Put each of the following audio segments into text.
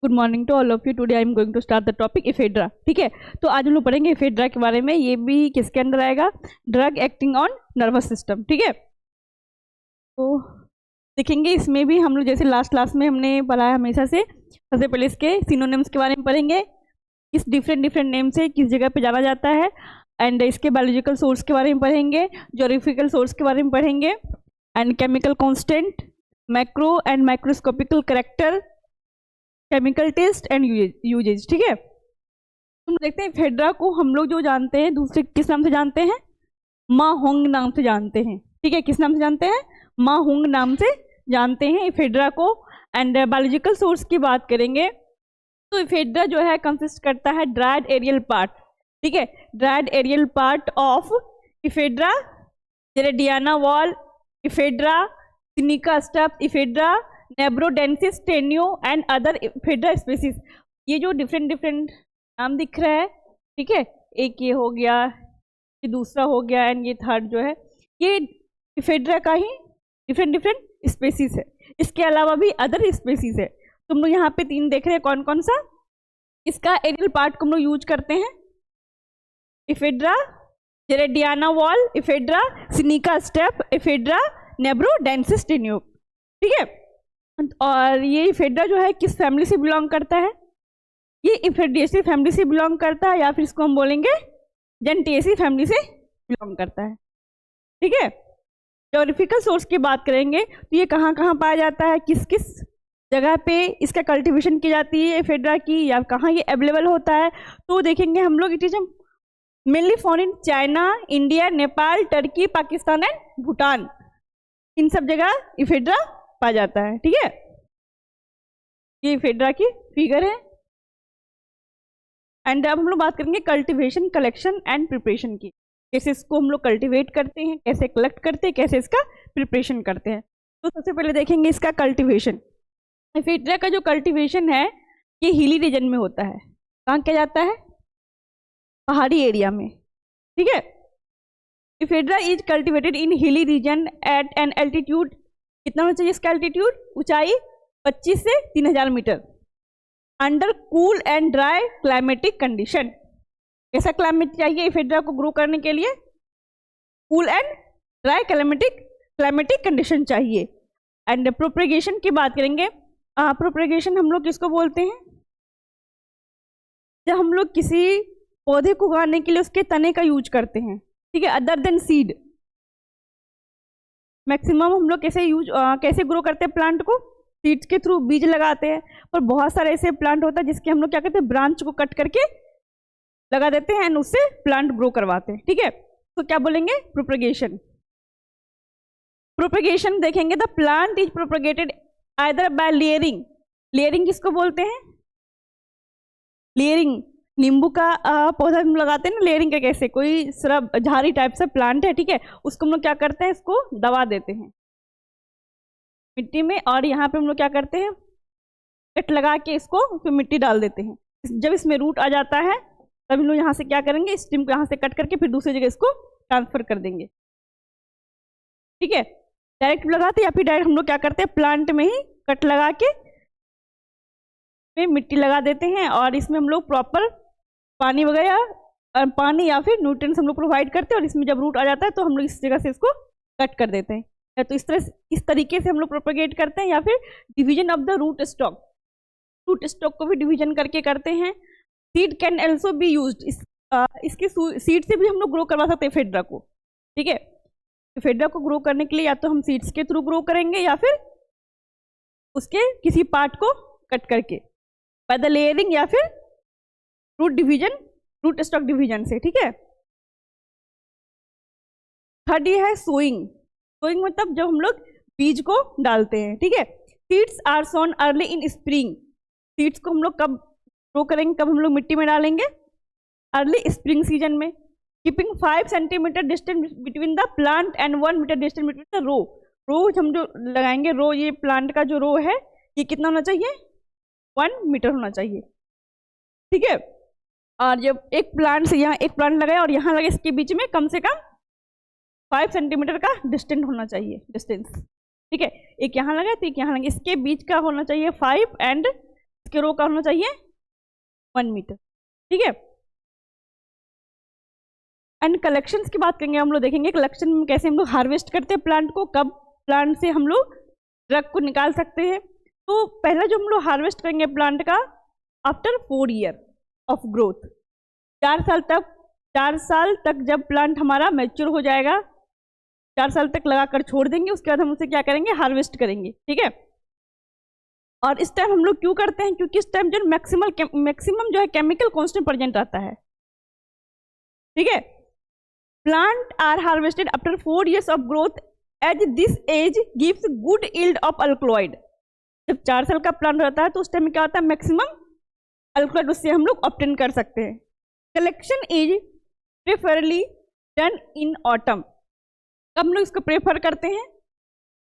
Good morning to all of you. Today I am going to start the topic ephedra. ठीक है, तो आज हम लोग पढ़ेंगे इफेड्रा के बारे में। ये भी किसके अंदर आएगा? Drug acting on nervous system. ठीक है, तो देखेंगे इसमें भी हम लोग जैसे लास्ट क्लास में हमने पढ़ा है हमेशा से। सबसे पहले इसके सिनोनिम्स के बारे में पढ़ेंगे, किस डिफरेंट नेम से किस जगह पे जाना जाता है, एंड इसके बायोलॉजिकल सोर्स के बारे में पढ़ेंगे, जोग्राफिकल सोर्स के बारे में पढ़ेंगे, and chemical constant, macro and microscopical character, chemical test and usages. ठीक है, हम देखते हैं इफेड्रा को हम लोग जो जानते हैं दूसरे किस नाम से जानते हैं? माहोंग नाम से जानते हैं। ठीक है, किस नाम से जानते हैं? माहोंग नाम से जानते हैं इफेड्रा को। एंड बायोलॉजिकल सोर्स की बात करेंगे तो इफेड्रा जो है कंसिस्ट करता है ड्राइड एरियल पार्ट। ठीक है, dried aerial part of Ephedra, gerardiana Wall, Ephedra, sinica Stapf, Ephedra, nebrodensis Tineo and other Ephedra species. ये जो डिफरेंट नाम दिख रहा है, ठीक है, एक ये हो गया, ये दूसरा हो गया, एंड ये थर्ड जो है ये इफेड्रा का ही डिफरेंट स्पीसीज है। इसके अलावा भी अदर स्पीसीज है। तुम लोग यहाँ पे 3 देख रहे हैं, कौन कौन सा? इसका एरियल पार्ट को हम लोग यूज करते हैं, Ephedra, gerardiana Wall, Ephedra, sinica Stapf, Ephedra, nebrodensis Tineo. ठीक है, और ये इफेड्रा जो है किस फैमिली से बिलोंग करता है? ये इफेड्रिएसी फैमिली से बिलोंग करता है, या फिर इसको हम बोलेंगे जेंटिएसी फैमिली से बिलोंग करता है। ठीक है, जोग्राफिकल सोर्स की बात करेंगे तो ये कहाँ कहाँ पाया जाता है, किस किस जगह पे इसका कल्टीवेशन की जाती है इफेड्रा की, या कहाँ ये अवेलेबल होता है। तो देखेंगे हम लोग, it is mainly found in China, India, Nepal, Turkey, Pakistan and Bhutan. इन सब जगह इफेड्रा पाया जाता है। ठीक है, ये इफेड्रा की फिगर है। एंड अब हम लोग बात करेंगे कल्टीवेशन, कलेक्शन एंड प्रिपरेशन की। कैसे इसको हम लोग कल्टीवेट करते हैं, कैसे कलेक्ट करते हैं, कैसे इसका प्रिपरेशन करते हैं। तो सबसे पहले देखेंगे इसका कल्टीवेशन। इफेड्रा का जो कल्टीवेशन है ये हिली रीजन में होता है। कहाँ किया जाता है? पहाड़ी एरिया में। ठीक है, ephedra is cultivated in hilly reason at an altitude, कितना होना चाहिए इसका एल्टीट्यूड? ऊंचाई 25 से 3000 metre, under cool and dry climatic condition. कैसा क्लाइमेट चाहिए इफेड्रा को ग्रो करने के लिए? Cool and dry climatic condition चाहिए। एंड प्रोपगेशन की बात करेंगे। प्रोपगेशन हम लोग किसको बोलते हैं? जब हम लोग किसी पौधे को उगाने के लिए उसके तने का यूज करते हैं। ठीक है, अदर देन सीड। मैक्सिमम हम लोग कैसे ग्रो करते हैं प्लांट को? सीड्स के थ्रू, बीज लगाते हैं। पर बहुत सारे ऐसे प्लांट होता है जिसके हम लोग क्या करते हैं, ब्रांच को कट करके लगा देते हैं एंड उससे प्लांट ग्रो करवाते हैं। ठीक है, तो क्या बोलेंगे? प्रोपगेशन। प्रोपगेशन देखेंगे, the plant is propagated either bye layering. Layering किसको बोलते हैं? लेयरिंग, नींबू का पौधा हम लगाते हैं ना, लेयरिंग का कैसे, कोई श्रब झाड़ी टाइप से प्लांट है, ठीक है, उसको हम लोग क्या करते हैं, इसको दबा देते हैं मिट्टी में, और यहाँ पे हम लोग क्या करते हैं, कट लगा के इसको फिर मिट्टी डाल देते हैं। जब इसमें रूट आ जाता है तब हम लोग यहाँ से क्या करेंगे, स्टिम को यहाँ से कट करके फिर दूसरी जगह इसको ट्रांसफर कर देंगे। ठीक है, डायरेक्ट लगाते या फिर डायरेक्ट हम लोग क्या करते हैं, प्लांट में ही कट लगा के मिट्टी लगा देते हैं, और इसमें हम लोग प्रॉपर पानी वगैरह, पानी या फिर न्यूट्रिएंट्स हम लोग प्रोवाइड करते हैं, और इसमें जब रूट आ जाता है तो हम लोग इस जगह से इसको कट कर देते हैं। तो इस तरीके से हम लोग प्रोपगेट करते हैं, या फिर division of the root stock, root stock को भी डिवीजन करके करते हैं। Seed can also be used, इसके सीड से भी हम लोग ग्रो करवा सकते हैं इफेड्रा को। ठीक है, इफेड्रा को ग्रो करने के लिए या तो हम सीड्स के थ्रू ग्रो करेंगे, या फिर उसके किसी पार्ट को कट करके बाय द लेयरिंग, या फिर root division, root stock division से। ठीक है, थर्ड ये है सोइंग। सोइंग मतलब जब हम लोग बीज को डालते हैं। ठीक है, seeds are sown early in spring. Seeds को हम लोग कब ग्रो करेंगे, कब हम लोग मिट्टी में डालेंगे? अर्ली स्प्रिंग सीजन में। Keeping 5 centimetre distance between the plant and 1 metre distance between the row. Row हम जो लगाएंगे, रो, ये प्लांट का जो रो है ये कितना होना चाहिए? 1 मीटर होना चाहिए। ठीक है, और जब एक प्लांट से यहाँ एक प्लांट लगाए और यहाँ लगे, इसके बीच में कम से कम 5 सेंटीमीटर का डिस्टेंस होना चाहिए, डिस्टेंस। ठीक है, एक यहाँ लगा तो एक यहाँ लगे, इसके बीच का होना चाहिए 5 एंड इसके रो का होना चाहिए 1 मीटर, ठीक है। एंड कलेक्शंस की बात करेंगे, हम लोग देखेंगे कलेक्शन में कैसे हम लोग हार्वेस्ट करते हैं प्लांट को, कब प्लांट से हम लोग ड्रग को निकाल सकते हैं। तो पहला जो हम लोग हार्वेस्ट करेंगे प्लांट का आफ्टर 4 ईयर ऑफ ग्रोथ, 4 साल तक जब प्लांट हमारा मैच्योर हो जाएगा, 4 साल तक लगाकर छोड़ देंगे, उसके बाद हम उसे क्या करेंगे, हार्वेस्ट करेंगे, ठीक है। और इस टाइम हम लोग क्यों करते हैं, क्योंकि इस टाइम जो मैक्सिमम जो है केमिकल कॉन्स्टेंट प्रेजेंट आता है, ठीक है। Plant are harvested after 4 years of growth as this age gives good yield of alkaloid. जब 4 साल का प्लांट रहता है तो उस टाइम में क्या होता है, मैक्सिमम अल्कलॉइड उससे हम लोग ऑब्टेन कर सकते हैं। Collection is preferably done in autumn. कब हम लोग इसको प्रेफर करते हैं,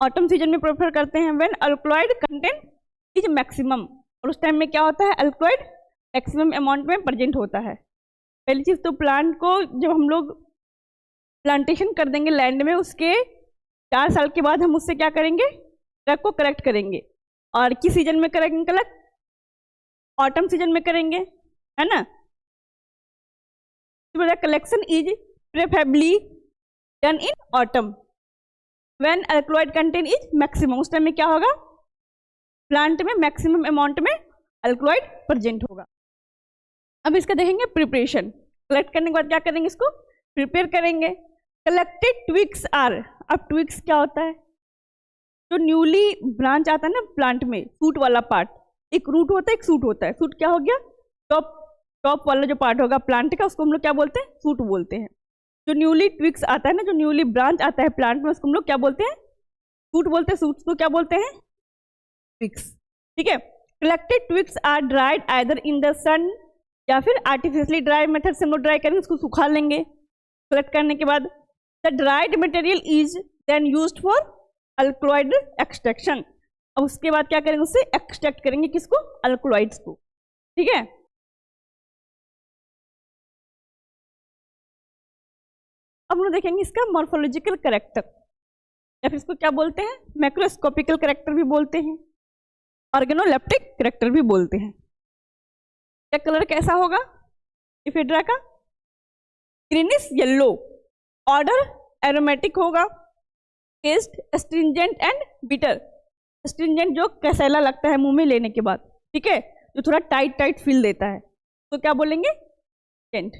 ऑटम सीजन में प्रेफर करते हैं, when alkaloid content is maximum. और उस टाइम में क्या होता है, अल्कलॉइड मैक्सिमम अमाउंट में प्रेजेंट होता है। पहली चीज़ तो प्लांट को जब हम लोग प्लांटेशन कर देंगे लैंड में, उसके 4 साल के बाद हम उससे क्या करेंगे, ड्रग को कलेक्ट करेंगे। और किस सीजन में करेंगे कलेक्ट, ऑटम सीजन में करेंगे, है ना। Collection is preferably done in autumn when alkaloid content is maximum. उस टाइम में क्या होगा, प्लांट में मैक्सिमम अमाउंट में अल्कलॉइड प्रेजेंट होगा। अब इसका देखेंगे प्रिपरेशन। कलेक्ट करने के बाद क्या करेंगे, इसको प्रिपेयर करेंगे। कलेक्टेड ट्विक्स आर, अब ट्विक्स क्या होता है, जो न्यूली ब्रांच आता है ना प्लांट में, सूट वाला पार्ट, एक रूट होता है एक सूट होता है। सूट क्या हो गया, टॉप वाला जो पार्ट होगा प्लांट का, उसको हम लोग क्या बोलते हैं, सूट बोलते हैं। जो न्यूली ट्विक्स आता है ना, जो न्यूली ब्रांच आता है प्लांट में, उसको हम लोग क्या बोलते हैं, सूट बोलते हैं। सूट्स को क्या बोलते हैं, ट्विक्स, ठीक है। Collected twigs are dried either in the sun, या फिर आर्टिफिशियली ड्राई मेथड से हम लोग ड्राई करेंगे, उसको सुखा लेंगे। कलेक्ट करने के बाद the dried material is then used for alkaloid extraction. अब उसके बाद क्या करेंगे, उससे एक्सट्रैक्ट करेंगे किसको, अल्कलॉइड्स को, ठीक है। अब हम लोग देखेंगे इसका मॉर्फोलॉजिकल कैरेक्टर, या फिर इसको क्या बोलते हैं, मैक्रोस्कोपिकल कैरेक्टर भी बोलते हैं, ऑर्गेनोलेप्टिक कैरेक्टर भी बोलते हैं। क्या कलर कैसा होगा इफेड्रा का, ग्रीनिश येलो। ऑर्डर एरोमेटिक होगा। Taste astringent and bitter. Astringent जो कसैला लगता है मुंह में लेने के बाद, ठीक है, जो थोड़ा टाइट फील देता है, तो क्या बोलेंगे, टेंट।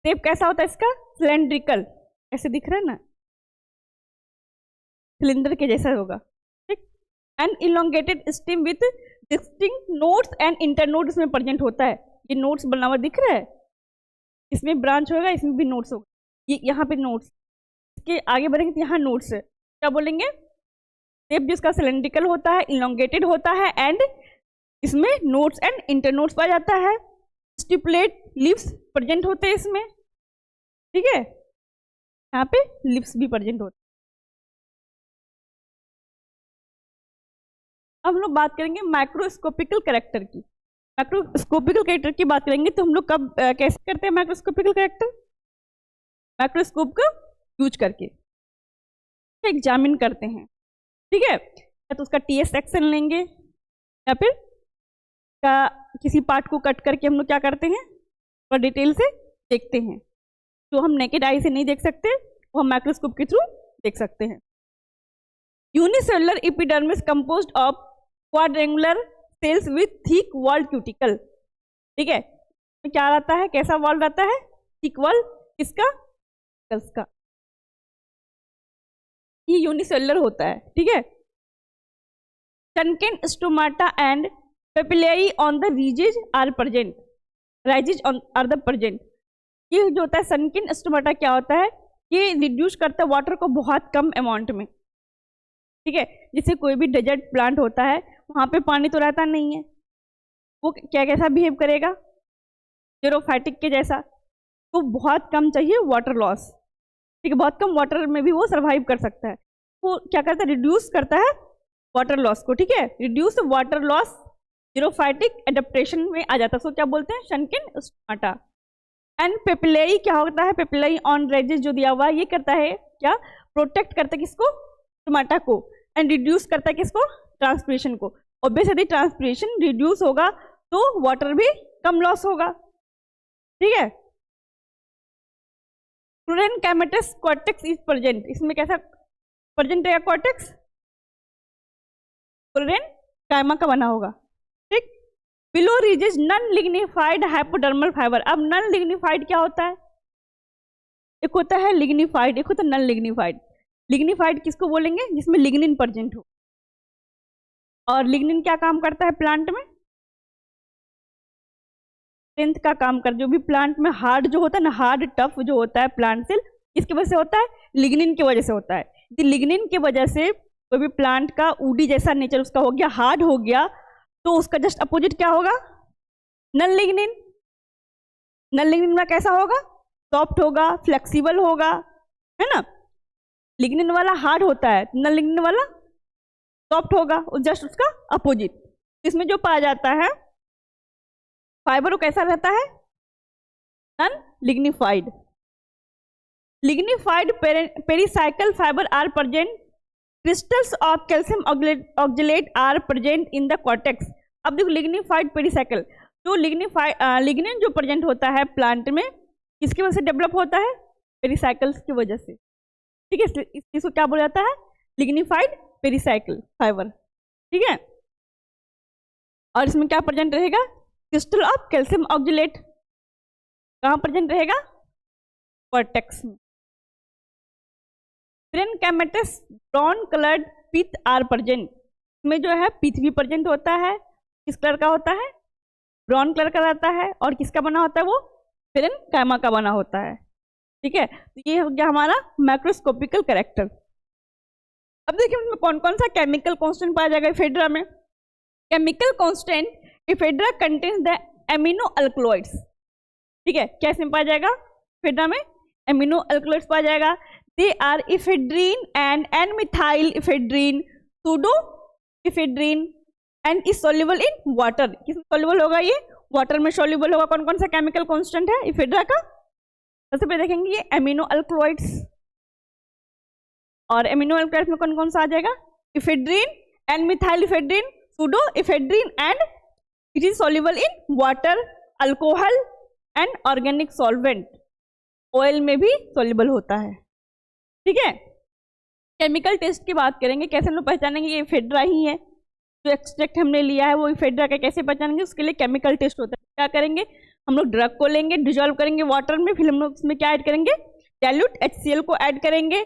शेप कैसा होता है इसका, सिलेंड्रिकल, ऐसे दिख रहा है ना, सिलेंडर के जैसा होगा, ठीक। And elongated stem with distinct nodes and internodes में प्रेजेंट होता है। ये नोड्स बना हुआ दिख रहा है, इसमें ब्रांच होगा, इसमें भी नोड्स होगा, ये यहाँ पे नोड्स, इसके आगे बढ़ेंगे तो यहाँ नोड्स है। क्या बोलेंगे, शेप जिसका सिलेंड्रिकल होता है, इलोंगेटेड होता है, एंड इसमें नोड्स एंड इंटरनोड्स पाया जाता है। स्टिपुलेट लिप्स प्रेजेंट होते हैं इसमें, ठीक है, यहाँ पे लिप्स भी प्रेजेंट होते हैं। अब हम लोग बात करेंगे माइक्रोस्कोपिकल कैरेक्टर की। माइक्रोस्कोपिकल कैरेक्टर की बात करेंगे तो हम लोग कब कैसे करते हैं माइक्रोस्कोपिकल कैरेक्टर, माइक्रोस्कोप का यूज करके एग्जामिन करते हैं, ठीक है। या तो उसका टीएस सेक्शन लेंगे, या फिर किसी पार्ट को कट करके हम लोग क्या करते हैं, और डिटेल से देखते हैं। जो हम नेकेड आई से नहीं देख सकते, वो हम माइक्रोस्कोप के थ्रू देख सकते हैं। Unicellular epidermis composed of quadrangular sales with thick wall cuticle, ठीक है। क्या रहता है, कैसा वॉल रहता है, थिक वॉल, किसका, का। ये यूनिसेलुलर होता है, ठीक है। Sunken stomata and papillae on the ridges are present, ridges are the present. ये जो होता है सनकेन स्टोमाटा, क्या होता है, ये रिड्यूस करता है वाटर को बहुत कम अमाउंट में, ठीक है। जैसे कोई भी डेजर्ट प्लांट होता है, वहाँ पे पानी तो रहता नहीं है, वो क्या कैसा बिहेव करेगा, जेरोफाइटिक के जैसा, तो बहुत कम चाहिए वाटर लॉस, ठीक है, बहुत कम वाटर में भी वो सर्वाइव कर सकता है। वो क्या करता है, रिड्यूस करता है वाटर लॉस को, ठीक है, reduce water loss, xerophytic adaptation में आ जाता है, उसको क्या बोलते हैं, सनकेन स्टोमाटा। एंड पेपिलाई क्या होता है, पेपिलाई ऑन रेजेस जो दिया हुआ है, ये करता है क्या, प्रोटेक्ट करता है किसको, स्टोमाटा को, एंड रिड्यूस करता है किसको, ट्रांसपिरेशन को। ऑब्वियसली ट्रांसपिरेशन रिड्यूस होगा तो वाटर भी कम लॉस होगा, ठीक है। फ्लोरेन कैमेटस कॉर्टेक्स इज प्रेजेंट, इसमें कैसा प्रेजेंट है कॉर्टेक्स, फ्लोरेन कायमा का बना होगा, ठीक। Below ridges non lignified hypodermal fibre. अब नॉन लिग्निफाइड क्या होता है, एक होता है लिग्निफाइड, एक होता है नॉन लिग्निफाइड। लिग्निफाइड किसको बोलेंगे, जिसमें लिग्निन प्रेजेंट हो। और लिग्निन क्या काम करता है प्लांट में, स्ट्रेंथ का काम कर, जो भी प्लांट में हार्ड जो होता है ना, हार्ड टफ जो होता है प्लांट सेल, किसकी वजह से होता है, लिग्निन की वजह से होता है। यदि लिग्निन की वजह से कोई भी प्लांट का ऊडी जैसा नेचर उसका हो गया, हार्ड हो गया, तो उसका जस्ट अपोजिट क्या होगा, नॉन लिग्निन। नॉन लिग्निन में कैसा होगा, सॉफ्ट होगा, फ्लेक्सिबल होगा, है ना। लिग्निन वाला हार्ड होता है, नॉन लिग्निन वाला सॉफ्ट होगा, जस्ट उसका अपोजिट। इसमें जो पाया जाता है फाइबर वो कैसा रहता है, non lignified. Lignified pericycle fibre are present, crystals of calcium oxalate are present in the cortex. अब देखो लिग्निफाइड पेरिसाइकल, जो लिग्निन जो प्रेजेंट होता है प्लांट में, किसकी वजह से डेवलप होता है, पेरिसाइकल्स की वजह से, ठीक है। इसको क्या बोला जाता है, लिग्निफाइड पेरिसाइकल फाइबर, ठीक है। और इसमें क्या प्रेजेंट रहेगा, क्रिस्टल ऑफ कैल्शियम ऑक्जेलेट, कहाँ प्रेजेंट रहेगा, कॉर्टेक्स में। फ्लोरेन कैमेटस brown coloured pith are present, इसमें जो है पिथ भी प्रेजेंट होता है, किस कलर का होता है, ब्राउन कलर का रहता है, और किसका बना होता है वो, फ्लोरेन कैमा का बना होता है, ठीक है। तो ये हो गया हमारा मैक्रोस्कोपिकल कैरेक्टर। अब देखिए इसमें कौन कौन सा केमिकल कांस्टेंट पाया जाएगा इफेड्रा में। Chemical constant ephedra contains the amino alkaloids, ठीक है। क्या इसमें पाया जाएगा, इफेड्रा में एमिनो अल्कलॉइड्स पाया जाएगा। They are ephedrine and N methyl ephedrine, pseudo ephedrine, and is soluble in water. किसमें सॉल्युबल होगा, ये वाटर में सॉल्युबल होगा। कौन कौन सा केमिकल कांस्टेंट है इफेड्रा का, सबसे पहले देखेंगे ये एमिनो अल्कलॉइड्स। और एमिनो अल्कलॉइड्स में कौन कौन सा आ जाएगा, ephedrine and methyl ephedrine, pseudo ephedrine, and it is soluble in water, alcohol and organic solvent. Oil में भी सॉल्युबल होता है, ठीक है। केमिकल टेस्ट की बात करेंगे, कैसे हम लोग पहचानेंगे ये इफेड्रा ही है, जो एक्सट्रैक्ट हमने लिया है वो इफेड्रा का, कैसे पहचानेंगे, उसके लिए केमिकल टेस्ट होता है। क्या करेंगे, हम लोग ड्रग को लेंगे, डिजोल्व करेंगे वाटर में, फिर हम लोग उसमें क्या ऐड करेंगे, डाइल्यूट HCl को ऐड करेंगे,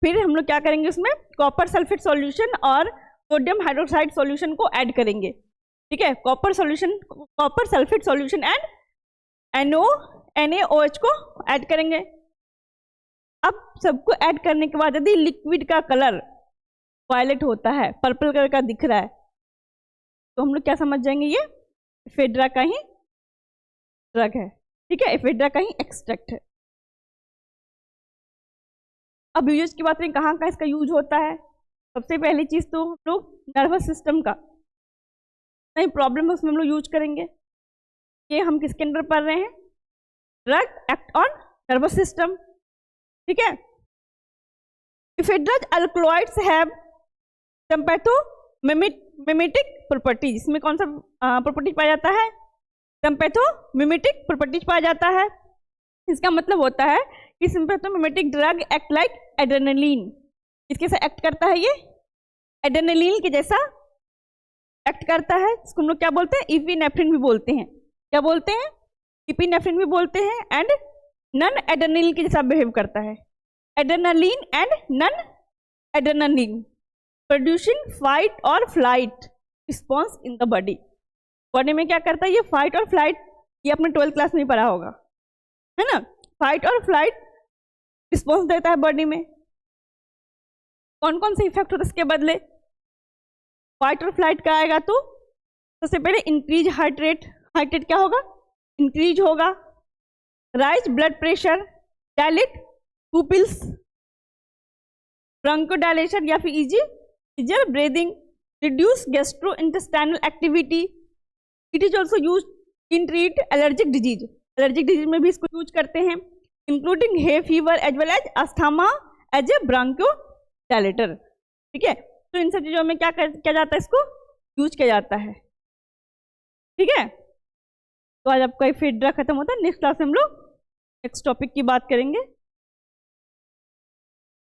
फिर हम लोग क्या करेंगे उसमें कॉपर सल्फेट सॉल्यूशन और सोडियम हाइड्रोक्साइड सॉल्यूशन को ऐड करेंगे, ठीक है। Copper sulphate solution and NaOH को ऐड करेंगे। अब सबको ऐड करने के बाद यदि लिक्विड का कलर वायलेट होता है, पर्पल कलर का दिख रहा है, तो हम लोग क्या समझ जाएंगे, ये इफेड्रा का ही ड्रग है, ठीक है, इफेड्रा का ही एक्सट्रैक्ट है। अब यूज की बात करें, कहाँ कहाँ इसका यूज होता है। सबसे पहली चीज तो हम लोग नर्वस सिस्टम का नहीं प्रॉब्लम है उसमें हम लोग यूज करेंगे। ये हम किसके अंदर पढ़ रहे हैं, drug act on nervous system, ठीक है। इफेड्राज अल्कलॉइड्स हैव सिम्पैथोमिमेटिक प्रॉपर्टीज, इसमें कौन सा प्रॉपर्टीज पाया जाता है, सिम्पैथोमिमेटिक प्रॉपर्टीज पाया जाता है। इसका मतलब होता है कि sympathomimetic drug act like adrenaline, इसके साथ एक्ट करता है, ये एड्रेनलिन के जैसा एक्ट करता है। इसको हम लोग क्या बोलते हैं, इपिनेफ्रिन भी बोलते हैं, क्या बोलते हैं, इपिनेफ्रिन भी बोलते हैं। एंड नन एड्रेनलिन के जैसा बिहेव करता है, adrenaline and non adrenaline producing fight और flight response in the body. Body में क्या करता है ये फाइट और फ्लाइट, ये आपने 12th क्लास में ही पढ़ा होगा, है ना। फाइट और फ्लाइट रिस्पॉन्स देता है बॉडी में। कौन कौन से इफेक्ट होता है इसके बदले, फाइट और फ्लाइट का आएगा तो सबसे पहले increase heart rate, heart rate क्या होगा, इंक्रीज होगा। Rise blood pressure, dilate pupils, bronchodilation या फिर easier breathing, reduce gastrointestinal activity. It is also use in treat allergic disease, allergic disease में भी इसको यूज करते हैं, including hay fever as well as asthma as a bronchodilator, ठीक है। तो इन सब चीजों में क्या जाता है, इसको यूज किया जाता है। ठीक है, तो आज आपका एफेड्रा खत्म होता है। नेक्स्ट क्लास में हम लोग नेक्स्ट टॉपिक की बात करेंगे।